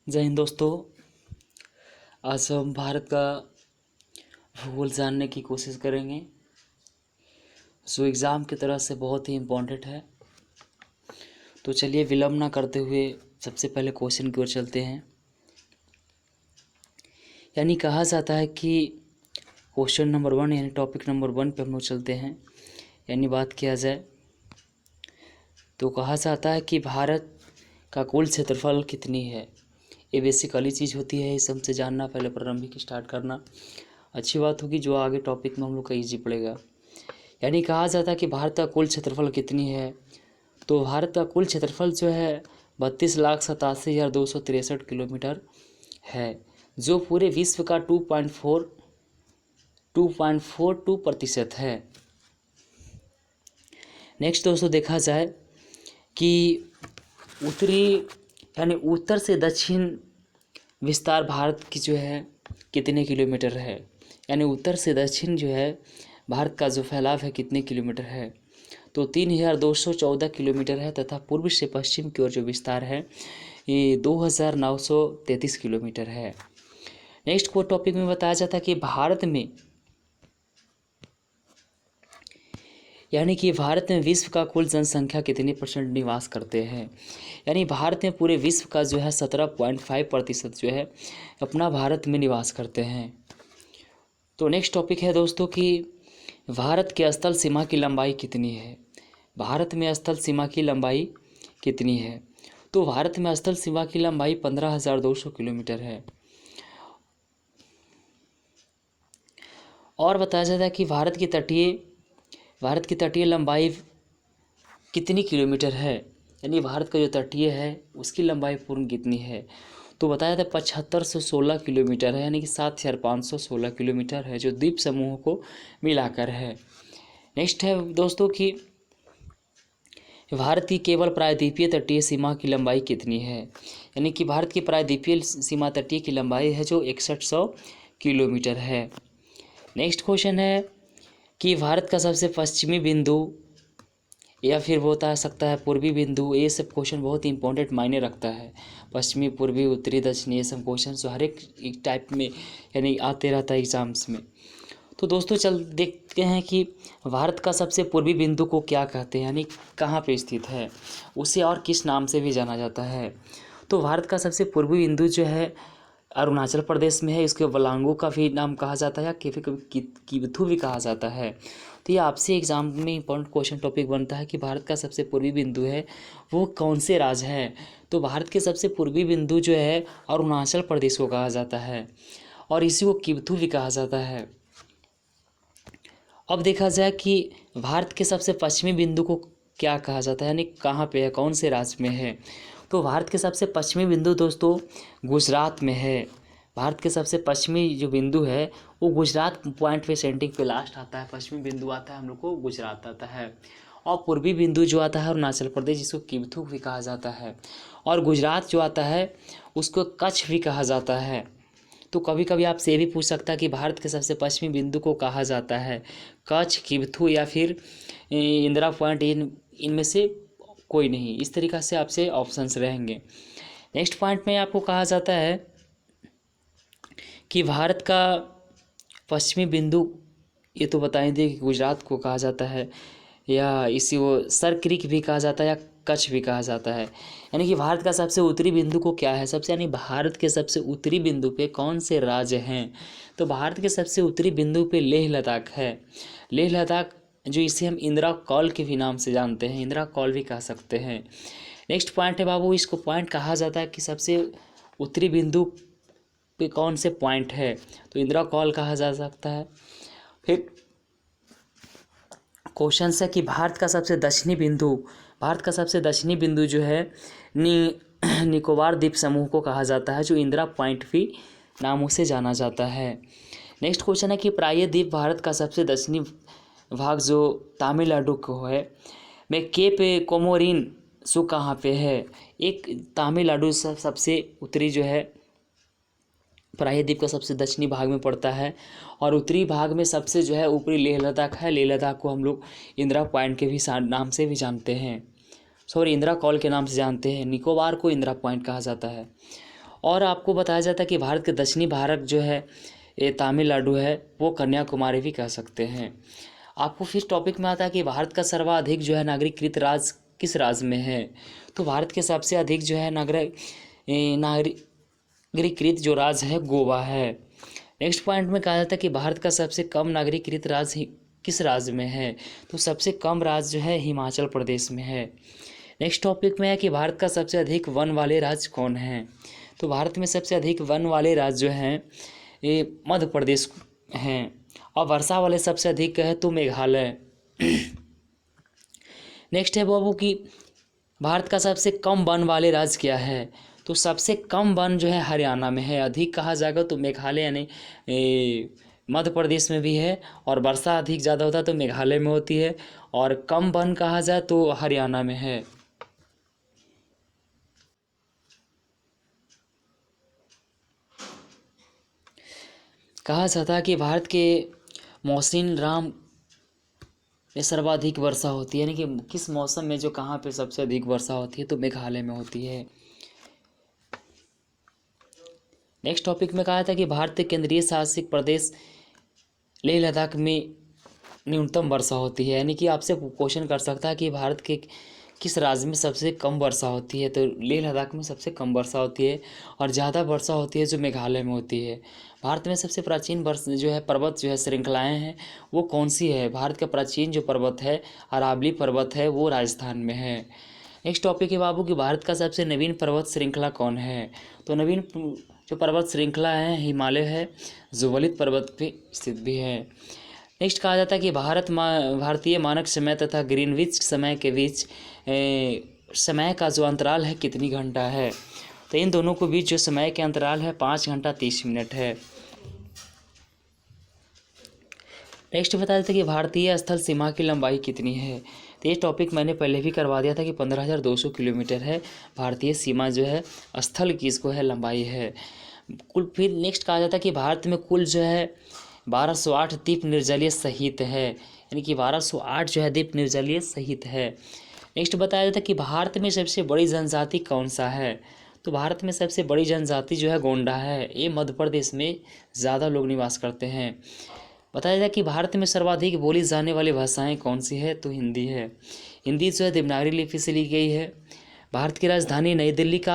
जय हिंद दोस्तों। आज हम भारत का भूगोल जानने की कोशिश करेंगे जो एग्ज़ाम की तरह से बहुत ही इम्पोर्टेंट है। तो चलिए विलंब ना करते हुए सबसे पहले क्वेश्चन की ओर चलते हैं। यानी कहा जाता है कि क्वेश्चन नंबर 1 यानी टॉपिक नंबर 1 पे हम लोग चलते हैं। यानी बात किया जाए तो कहा जाता है कि भारत का कुल क्षेत्रफल कितनी है। ये बेसिकली चीज़ होती है, इस हमसे जानना, पहले प्रारंभिक स्टार्ट करना अच्छी बात होगी, जो आगे टॉपिक में हम लोग का ईजी पड़ेगा। यानी कहा जाता है कि भारत का कुल क्षेत्रफल कितनी है। तो भारत का कुल क्षेत्रफल जो है 32,87,263 किलोमीटर है, जो पूरे विश्व का 2.42% है। नेक्स्ट दोस्तों देखा जाए कि उत्तरी यानी उत्तर से दक्षिण विस्तार भारत की जो है कितने किलोमीटर है। यानी उत्तर से दक्षिण जो है भारत का जो फैलाव है कितने किलोमीटर है, तो 3,214 किलोमीटर है, तथा पूर्व से पश्चिम की ओर जो विस्तार है ये 2,933 किलोमीटर है। नेक्स्ट को टॉपिक में बताया जाता है कि भारत में यानी कि भारत में विश्व का कुल जनसंख्या कितने % निवास करते हैं। यानी भारत में पूरे विश्व का जो है 17.5% जो है अपना भारत में निवास करते हैं। तो नेक्स्ट टॉपिक है दोस्तों कि भारत के स्थल सीमा की लंबाई कितनी है। भारत में स्थल सीमा की लंबाई कितनी है, तो भारत में स्थल सीमा की लंबाई 15,200 किलोमीटर है। और बताया जाता है कि भारत की तटीय लंबाई कितनी किलोमीटर है। यानी भारत का जो तटीय है उसकी लंबाई पूर्ण कितनी है, तो बताया था 7516 किलोमीटर है, यानी कि 7516 किलोमीटर है, जो द्वीप समूहों को मिलाकर है। नेक्स्ट है दोस्तों कि भारत की केवल प्रायद्वीपीय तटीय सीमा की लंबाई कितनी है। यानी कि भारत की प्रायद्वीपीय सीमा तटीय की लंबाई है जो 6100 किलोमीटर है। नेक्स्ट क्वेश्चन है कि भारत का सबसे पश्चिमी बिंदु या फिर बता सकता है पूर्वी बिंदु। ये सब क्वेश्चन बहुत ही इंपॉर्टेंट मायने रखता है। पश्चिमी, पूर्वी, उत्तरी, दक्षिणी, ये सब क्वेश्चन जो हर एक टाइप में यानी आते रहता है एग्जाम्स में। तो दोस्तों चल देखते हैं कि भारत का सबसे पूर्वी बिंदु को क्या कहते हैं, यानी कहाँ पे स्थित है, उसे और किस नाम से भी जाना जाता है। तो भारत का सबसे पूर्वी बिंदु जो है अरुणाचल प्रदेश में है। इसको वलांगो का भी नाम कहा जाता है या किबथू भी कहा जाता है। तो ये आपसे एग्जाम में इंपॉर्टेंट क्वेश्चन टॉपिक बनता है कि भारत का सबसे पूर्वी बिंदु है वो कौन से राज्य है। तो भारत के सबसे पूर्वी बिंदु जो है अरुणाचल प्रदेश को कहा जाता है और इसी को किबथू भी कहा जाता है। अब देखा जाए कि भारत के सबसे पश्चिमी बिंदु को क्या कहा जाता है, यानी कहाँ पे है, कौन से राज्य में है। तो भारत के सबसे पश्चिमी बिंदु दोस्तों गुजरात में है। भारत के सबसे पश्चिमी जो बिंदु है वो गुजरात पॉइंट पे सेंटिंग पे लास्ट आता है। पश्चिमी बिंदु आता है हम लोग को गुजरात आता है। और पूर्वी बिंदु जो आता है अरुणाचल प्रदेश, जिसको किबथू भी कहा जाता है। और गुजरात जो आता है उसको कच्छ भी कहा जाता है। तो कभी कभी आपसे ये भी पूछ सकता है कि भारत के सबसे पश्चिमी बिंदु को कहा जाता है कच्छ, किबथू या फिर इंदिरा पॉइंट, इनमें से कोई नहीं। इस तरीक़ा से आपसे ऑप्शंस रहेंगे। नेक्स्ट पॉइंट में आपको कहा जाता है कि भारत का पश्चिमी बिंदु, ये तो बताएं दे कि गुजरात को कहा जाता है या इसी वो सर क्रीक भी कहा जाता है या कच्छ भी कहा जाता है। यानी कि भारत का सबसे उत्तरी बिंदु को क्या है सबसे, यानी भारत के सबसे उत्तरी बिंदु पे कौन से राज्य हैं। तो भारत के सबसे उत्तरी बिंदु पे लेह लद्दाख है। लेह लद्दाख जो इसे हम इंदिरा कॉल के भी नाम से जानते हैं, इंदिरा कॉल भी कह सकते हैं। नेक्स्ट पॉइंट है बाबू, इसको पॉइंट कहा जाता है कि सबसे उत्तरी बिंदु पे कौन से पॉइंट है, तो इंदिरा कॉल कहा जा सकता है। फिर क्वेश्चन है कि भारत का सबसे दक्षिणी बिंदु जो है निकोबार द्वीप समूह को कहा जाता है, जो इंदिरा पॉइंट भी नामों से जाना जाता है। नेक्स्ट क्वेश्चन है कि प्रायद्वीप भारत का सबसे दक्षिणी भाग जो तमिलनाडु को है में केप कोमोरिन सो कहाँ पे है। एक तमिलनाडु सबसे उत्तरी जो है प्रायद्वीप का सबसे दक्षिणी भाग में पड़ता है और उत्तरी भाग में सबसे जो है ऊपरी लेह लद्दाख है। लेह लद्दाख को हम लोग इंदिरा पॉइंट के भी नाम से भी जानते हैं, सॉरी इंदिरा कॉल के नाम से जानते हैं। निकोबार को इंदिरा पॉइंट कहा जाता है। और आपको बताया जाता है कि भारत के दक्षिणी भारत जो है ये तमिलनाडु है, वो कन्याकुमारी भी कह सकते हैं। आपको फिर टॉपिक में आता है कि भारत का सर्वाधिक जो है नागरिकृत राज्य किस राज्य में है। तो भारत के सबसे अधिक जो है नागरिकृत जो राज्य है गोवा है। नेक्स्ट पॉइंट में कहा जाता है कि भारत का सबसे कम नागरिकृत राज्य किस राज्य में है। तो सबसे कम राज्य जो है हिमाचल प्रदेश में है। नेक्स्ट टॉपिक में है कि भारत का सबसे अधिक वन वाले राज्य कौन हैं। तो भारत में सबसे अधिक वन वाले राज्य जो हैं ये मध्य प्रदेश हैं, और वर्षा वाले सबसे अधिक है तो मेघालय। नेक्स्ट है बाबू कि भारत का सबसे कम वन वाले राज्य क्या है। तो सबसे कम वन जो है हरियाणा में है। अधिक कहा जाएगा तो मेघालय यानी मध्य प्रदेश में भी है, और वर्षा अधिक ज़्यादा होता है तो मेघालय में होती है, और कम वन कहा जाए तो हरियाणा में है। कहा जाता है कि भारत के मौसिन राम में सर्वाधिक वर्षा होती है, यानी कि किस मौसम में जो कहाँ पे सबसे अधिक वर्षा होती है, तो मेघालय में होती है। नेक्स्ट टॉपिक में कहा था कि भारतीय केंद्रीय शासित प्रदेश लेह लद्दाख में न्यूनतम वर्षा होती है, यानी कि आपसे क्वेश्चन कर सकता है कि भारत के किस राज्य में सबसे कम वर्षा होती है। तो लेह लद्दाख में सबसे कम वर्षा होती है, और ज़्यादा वर्षा होती है जो मेघालय में होती है। भारत में सबसे प्राचीन वर्ष जो है पर्वत जो है श्रृंखलाएँ हैं वो कौन सी है। भारत का प्राचीन जो पर्वत है अरावली पर्वत है, वो राजस्थान में है। नेक्स्ट टॉपिक है बाबू कि भारत का सबसे नवीन पर्वत श्रृंखला कौन है। तो नवीन जो पर्वत श्रृंखला है हिमालय है, जो वलित पर्वत पे स्थित भी है। नेक्स्ट कहा जाता है कि भारतीय मानक समय तथा ग्रीनविच समय के बीच समय का जो अंतराल है कितनी घंटा है। तो इन दोनों के बीच जो समय के अंतराल है 5 घंटा 30 मिनट है। नेक्स्ट बता देते कि भारतीय स्थल सीमा की लंबाई कितनी है। तो ये टॉपिक मैंने पहले भी करवा दिया था कि 15,200 किलोमीटर है भारतीय सीमा जो है स्थल की इसको है लंबाई है कुल। फिर नेक्स्ट कहा जाता है कि भारत में कुल जो है 1208 द्वीप निर्जलीय सहित है, यानी कि 1208 जो है द्वीप निर्जलीय सहित है। नेक्स्ट बताया जाता है कि भारत में सबसे बड़ी जनजाति कौन सा है। तो भारत में सबसे बड़ी जनजाति जो है गोंडा है, ये मध्य प्रदेश में ज़्यादा लोग निवास करते हैं। बताया जाए कि भारत में सर्वाधिक बोली जाने वाली भाषाएं कौन सी है। तो हिंदी है। हिंदी जो है देवनागरी लिपि से ली गई है। भारत की राजधानी नई दिल्ली का